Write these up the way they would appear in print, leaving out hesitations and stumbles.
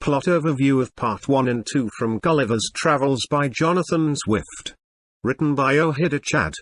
Plot overview of Part 1 and 2 from Gulliver's Travels by Jonathan Swift. Written by Ohida Chad.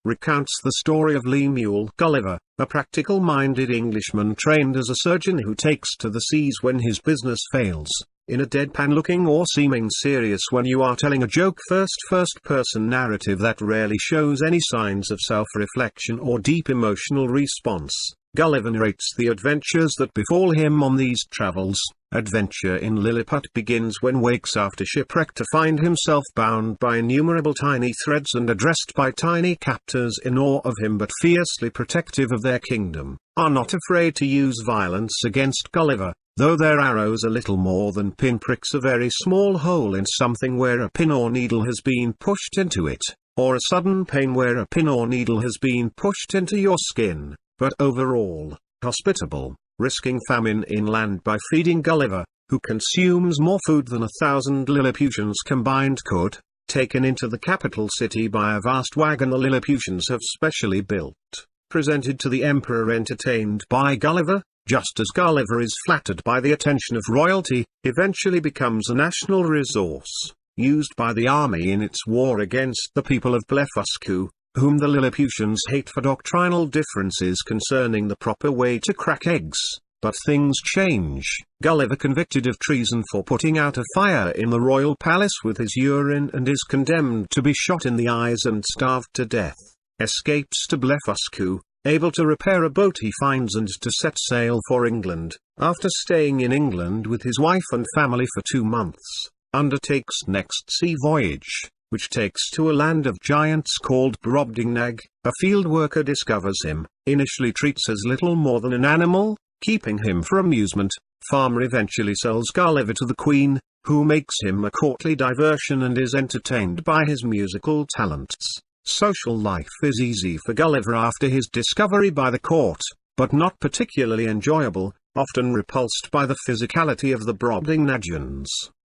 Recounts the story of Lemuel Gulliver, a practical-minded Englishman trained as a surgeon who takes to the seas when his business fails, in a deadpan-looking or seeming serious when you are telling a joke first-person narrative that rarely shows any signs of self-reflection or deep emotional response. Gulliver narrates the adventures that befall him on these travels. Adventure in Lilliput begins when wakes after shipwreck to find himself bound by innumerable tiny threads and addressed by tiny captors in awe of him but fiercely protective of their kingdom, are not afraid to use violence against Gulliver, though their arrows are little more than pinpricks, a very small hole in something where a pin or needle has been pushed into it, or a sudden pain where a pin or needle has been pushed into your skin, but overall, hospitable, risking famine inland by feeding Gulliver, who consumes more food than 1,000 Lilliputians combined could, taken into the capital city by a vast wagon the Lilliputians have specially built, presented to the emperor, entertained by Gulliver, just as Gulliver is flattered by the attention of royalty, eventually becomes a national resource, used by the army in its war against the people of Blefuscu, whom the Lilliputians hate for doctrinal differences concerning the proper way to crack eggs. But things change. Gulliver, convicted of treason for putting out a fire in the royal palace with his urine and is condemned to be shot in the eyes and starved to death, escapes to Blefuscu, able to repair a boat he finds and to set sail for England. After staying in England with his wife and family for 2 months, undertakes next sea voyage, which takes to a land of giants called Brobdingnag. A field worker discovers him, initially treats as little more than an animal, keeping him for amusement. Farmer eventually sells Gulliver to the Queen, who makes him a courtly diversion and is entertained by his musical talents. Social life is easy for Gulliver after his discovery by the court, but not particularly enjoyable, often repulsed by the physicality of the Brobdingnagians,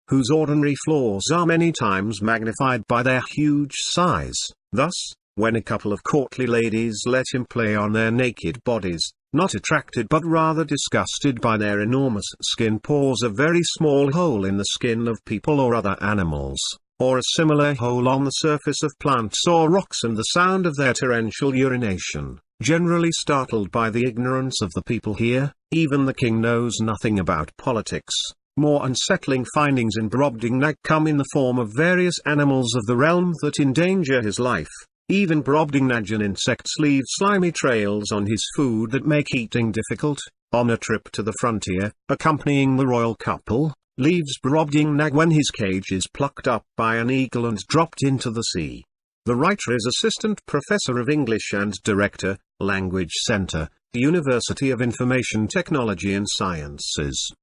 whose ordinary flaws are many times magnified by their huge size. Thus, when a couple of courtly ladies let him play on their naked bodies, not attracted but rather disgusted by their enormous skin pores a very small hole in the skin of people or other animals, or a similar hole on the surface of plants or rocks, and the sound of their torrential urination, generally startled by the ignorance of the people here. Even the king knows nothing about politics. More unsettling findings in Brobdingnag come in the form of various animals of the realm that endanger his life. Even Brobdingnagian insects leave slimy trails on his food that make eating difficult. On a trip to the frontier, accompanying the royal couple, leaves Brobdingnag when his cage is plucked up by an eagle and dropped into the sea. The writer is Assistant Professor of English and Director, Language Center, University of Information Technology and Sciences.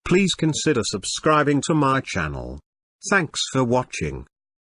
Please consider subscribing to my channel. Thanks for watching.